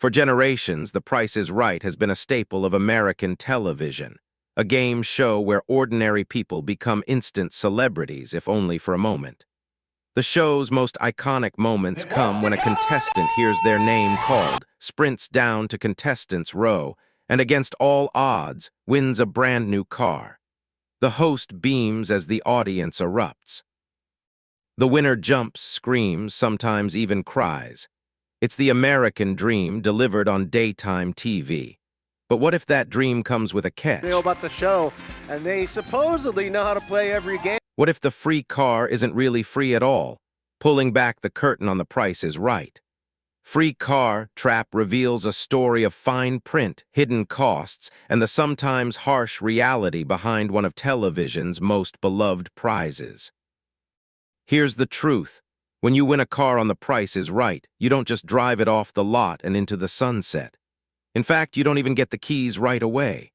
For generations, The Price is Right has been a staple of American television, a game show where ordinary people become instant celebrities, if only for a moment. The show's most iconic moments come when a contestant hears their name called, sprints down to contestants' row, and against all odds, wins a brand new car. The host beams as the audience erupts. The winner jumps, screams, sometimes even cries. It's the American dream delivered on daytime TV. But what if that dream comes with a catch? They know about the show, and they supposedly know how to play every game. What if the free car isn't really free at all? Pulling back the curtain on The Price is Right. Free Car Trap reveals a story of fine print, hidden costs, and the sometimes harsh reality behind one of television's most beloved prizes. Here's the truth. When you win a car on The Price is Right, you don't just drive it off the lot and into the sunset. In fact, you don't even get the keys right away.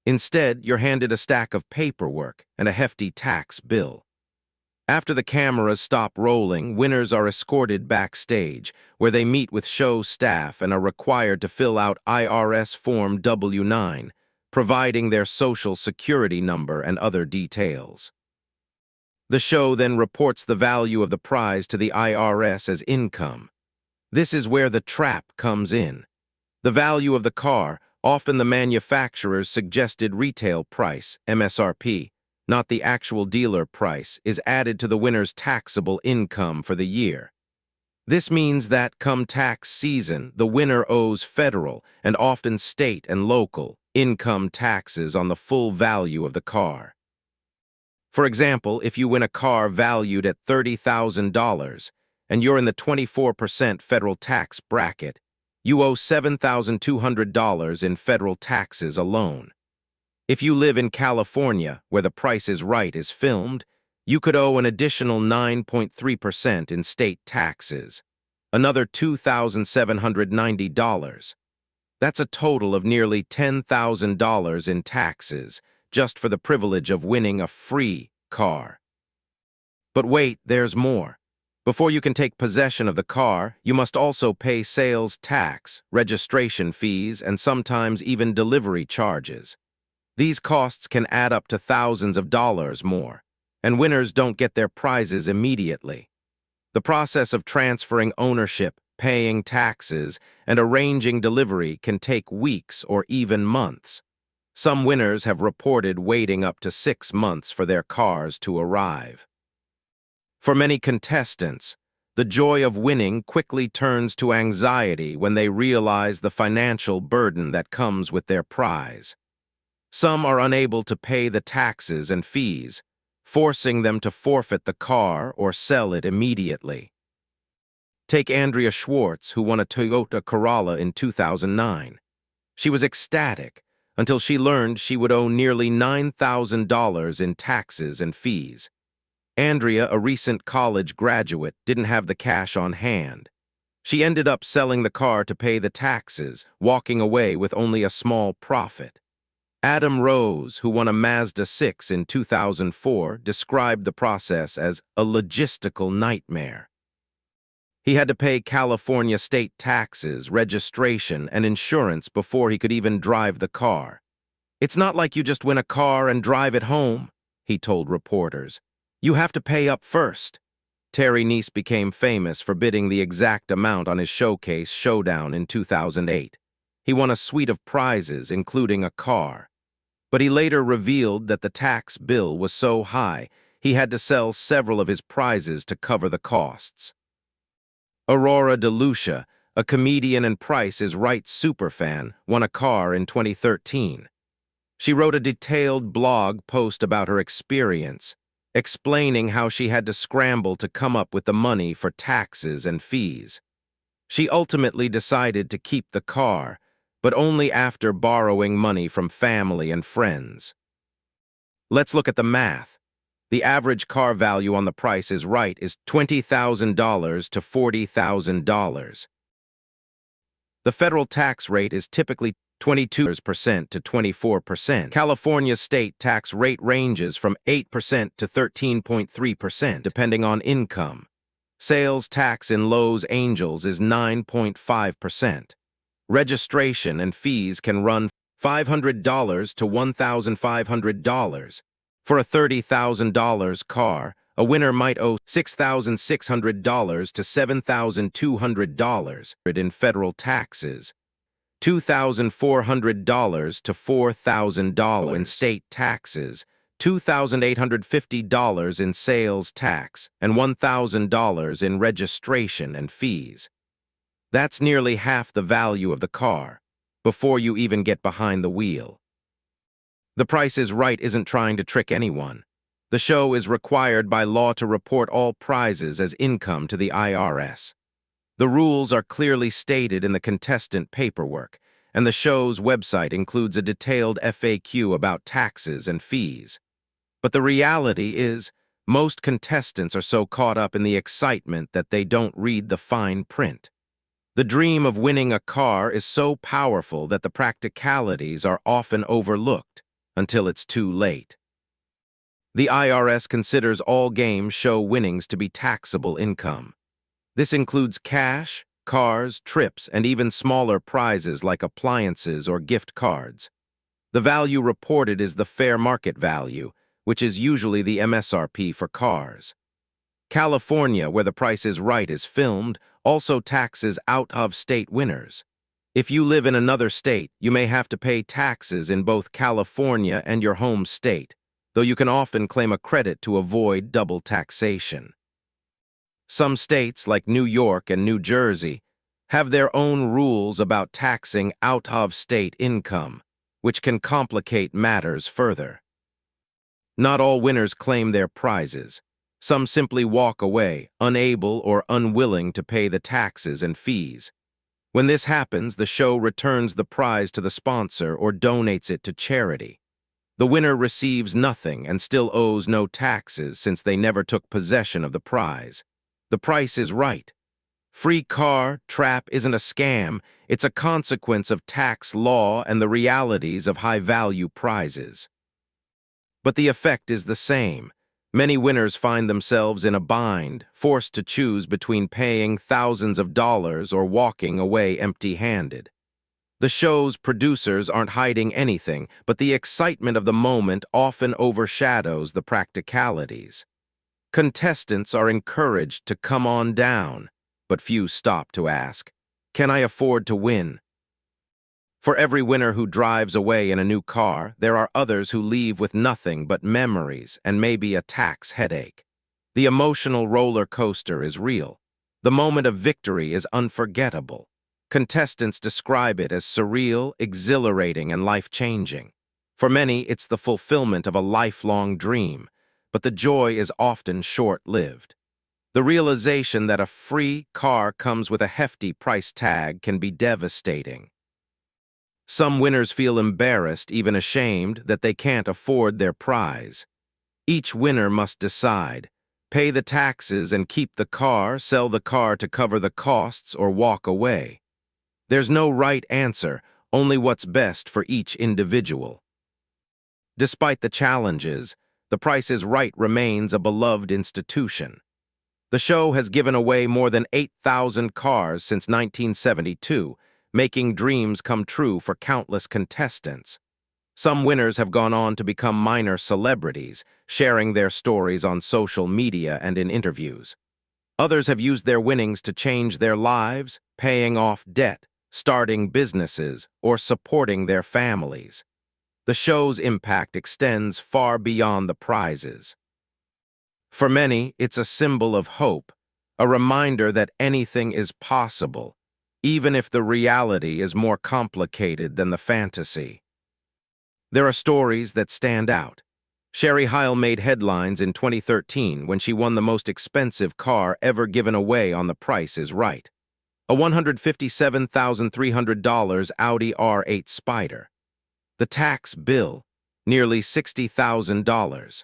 Instead, you're handed a stack of paperwork and a hefty tax bill. After the cameras stop rolling, winners are escorted backstage, where they meet with show staff and are required to fill out IRS Form W-9, providing their social security number and other details. The show then reports the value of the prize to the IRS as income. This is where the trap comes in. The value of the car, often the manufacturer's suggested retail price, MSRP, not the actual dealer price, is added to the winner's taxable income for the year. This means that, come tax season, the winner owes federal, and often state and local, income taxes on the full value of the car. For example, if you win a car valued at $30,000 and you're in the 24% federal tax bracket, you owe $7,200 in federal taxes alone. If you live in California, where The Price is Right is filmed, you could owe an additional 9.3% in state taxes, another $2,790. That's a total of nearly $10,000 in taxes, just for the privilege of winning a free car. But wait, there's more. Before you can take possession of the car, you must also pay sales tax, registration fees, and sometimes even delivery charges. These costs can add up to thousands of dollars more, and winners don't get their prizes immediately. The process of transferring ownership, paying taxes, and arranging delivery can take weeks or even months. Some winners have reported waiting up to 6 months for their cars to arrive. For many contestants, the joy of winning quickly turns to anxiety when they realize the financial burden that comes with their prize. Some are unable to pay the taxes and fees, forcing them to forfeit the car or sell it immediately. Take Andrea Schwartz, who won a Toyota Corolla in 2009. She was ecstatic until she learned she would owe nearly $9,000 in taxes and fees. Andrea, a recent college graduate, didn't have the cash on hand. She ended up selling the car to pay the taxes, walking away with only a small profit. Adam Rose, who won a Mazda 6 in 2004, described the process as a logistical nightmare. He had to pay California state taxes, registration, and insurance before he could even drive the car. "It's not like you just win a car and drive it home," he told reporters. "You have to pay up first." Terry Nese became famous for bidding the exact amount on his showcase Showdown in 2008. He won a suite of prizes, including a car. But he later revealed that the tax bill was so high, he had to sell several of his prizes to cover the costs. Aurora DeLucia, a comedian and Price is Right superfan, won a car in 2013. She wrote a detailed blog post about her experience, explaining how she had to scramble to come up with the money for taxes and fees. She ultimately decided to keep the car, but only after borrowing money from family and friends. Let's look at the math. The average car value on The Price is Right is $20,000 to $40,000. The federal tax rate is typically 22% to 24%. California's state tax rate ranges from 8% to 13.3%, depending on income. Sales tax in Los Angeles is 9.5%. Registration and fees can run $500 to $1,500. For a $30,000 car, a winner might owe $6,600 to $7,200 in federal taxes, $2,400 to $4,000 in state taxes, $2,850 in sales tax, and $1,000 in registration and fees. That's nearly half the value of the car, before you even get behind the wheel. The Price is Right isn't trying to trick anyone. The show is required by law to report all prizes as income to the IRS. The rules are clearly stated in the contestant paperwork, and the show's website includes a detailed FAQ about taxes and fees. But the reality is, most contestants are so caught up in the excitement that they don't read the fine print. The dream of winning a car is so powerful that the practicalities are often overlooked until it's too late. The IRS considers all game show winnings to be taxable income. This includes cash, cars, trips, and even smaller prizes like appliances or gift cards. The value reported is the fair market value, which is usually the MSRP for cars. California, where The Price is Right is filmed, also taxes out-of-state winners. If you live in another state, you may have to pay taxes in both California and your home state, though you can often claim a credit to avoid double taxation. Some states, like New York and New Jersey, have their own rules about taxing out-of-state income, which can complicate matters further. Not all winners claim their prizes. Some simply walk away, unable or unwilling to pay the taxes and fees. When this happens, the show returns the prize to the sponsor or donates it to charity. The winner receives nothing and still owes no taxes since they never took possession of the prize. The Price is Right. Free car trap isn't a scam, it's a consequence of tax law and the realities of high-value prizes. But the effect is the same. Many winners find themselves in a bind, forced to choose between paying thousands of dollars or walking away empty-handed. The show's producers aren't hiding anything, but the excitement of the moment often overshadows the practicalities. Contestants are encouraged to come on down, but few stop to ask, "Can I afford to win?" For every winner who drives away in a new car, there are others who leave with nothing but memories and maybe a tax headache. The emotional roller coaster is real. The moment of victory is unforgettable. Contestants describe it as surreal, exhilarating, and life-changing. For many, it's the fulfillment of a lifelong dream, but the joy is often short-lived. The realization that a free car comes with a hefty price tag can be devastating. Some winners feel embarrassed, even ashamed, that they can't afford their prize. Each winner must decide, pay the taxes and keep the car, sell the car to cover the costs, or walk away. There's no right answer, only what's best for each individual. Despite the challenges, The Price is Right remains a beloved institution. The show has given away more than 8,000 cars since 1972, making dreams come true for countless contestants. Some winners have gone on to become minor celebrities, sharing their stories on social media and in interviews. Others have used their winnings to change their lives, paying off debt, starting businesses, or supporting their families. The show's impact extends far beyond the prizes. For many, it's a symbol of hope, a reminder that anything is possible, even if the reality is more complicated than the fantasy. There are stories that stand out. Sherry Heil made headlines in 2013 when she won the most expensive car ever given away on The Price is Right, a $157,300 Audi R8 Spider. The tax bill, nearly $60,000.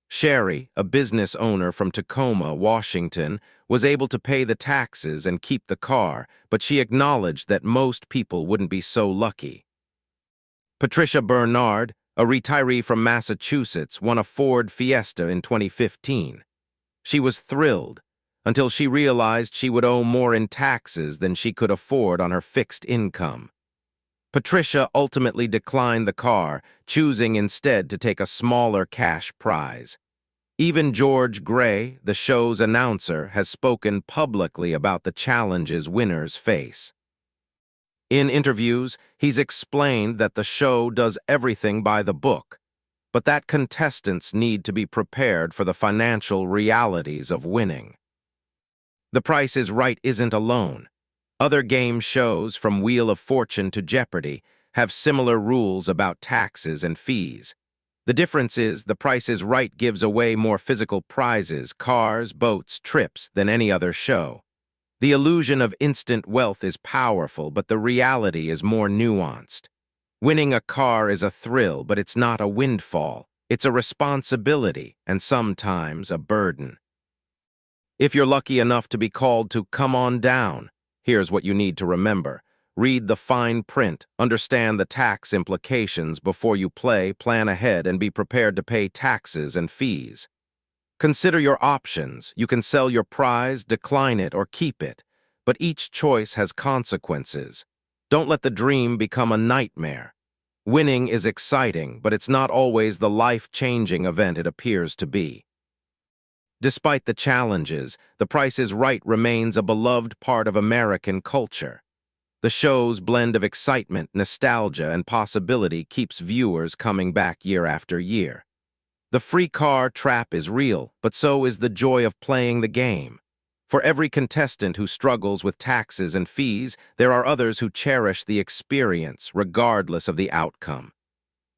Sherry, a business owner from Tacoma, Washington, was able to pay the taxes and keep the car, but she acknowledged that most people wouldn't be so lucky. Patricia Bernard, a retiree from Massachusetts, won a Ford Fiesta in 2015. She was thrilled until she realized she would owe more in taxes than she could afford on her fixed income. Patricia ultimately declined the car, choosing instead to take a smaller cash prize. Even George Gray, the show's announcer, has spoken publicly about the challenges winners face. In interviews, he's explained that the show does everything by the book, but that contestants need to be prepared for the financial realities of winning. The Price is Right isn't alone. Other game shows, from Wheel of Fortune to Jeopardy, have similar rules about taxes and fees. The difference is The Price is Right gives away more physical prizes, cars, boats, trips, than any other show. The illusion of instant wealth is powerful, but the reality is more nuanced. Winning a car is a thrill, but it's not a windfall. It's a responsibility, and sometimes a burden. If you're lucky enough to be called to come on down, here's what you need to remember. Read the fine print, understand the tax implications before you play, plan ahead, and be prepared to pay taxes and fees. Consider your options. You can sell your prize, decline it, or keep it, but each choice has consequences. Don't let the dream become a nightmare. Winning is exciting, but it's not always the life-changing event it appears to be. Despite the challenges, The Price is Right remains a beloved part of American culture. The show's blend of excitement, nostalgia, and possibility keeps viewers coming back year after year. The free car trap is real, but so is the joy of playing the game. For every contestant who struggles with taxes and fees, there are others who cherish the experience, regardless of the outcome.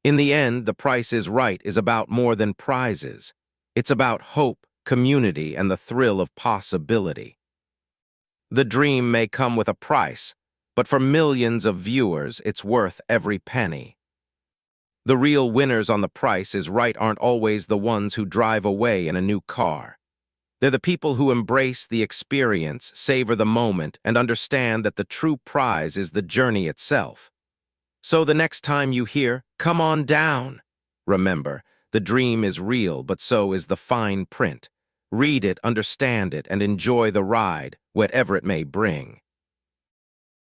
In the end, The Price is Right is about more than prizes. It's about hope, community, and the thrill of possibility. The dream may come with a price, but for millions of viewers, it's worth every penny. The real winners on The Price is Right aren't always the ones who drive away in a new car. They're the people who embrace the experience, savor the moment, and understand that the true prize is the journey itself. So the next time you hear, "Come on down," remember, the dream is real, but so is the fine print. Read it, understand it, and enjoy the ride, whatever it may bring.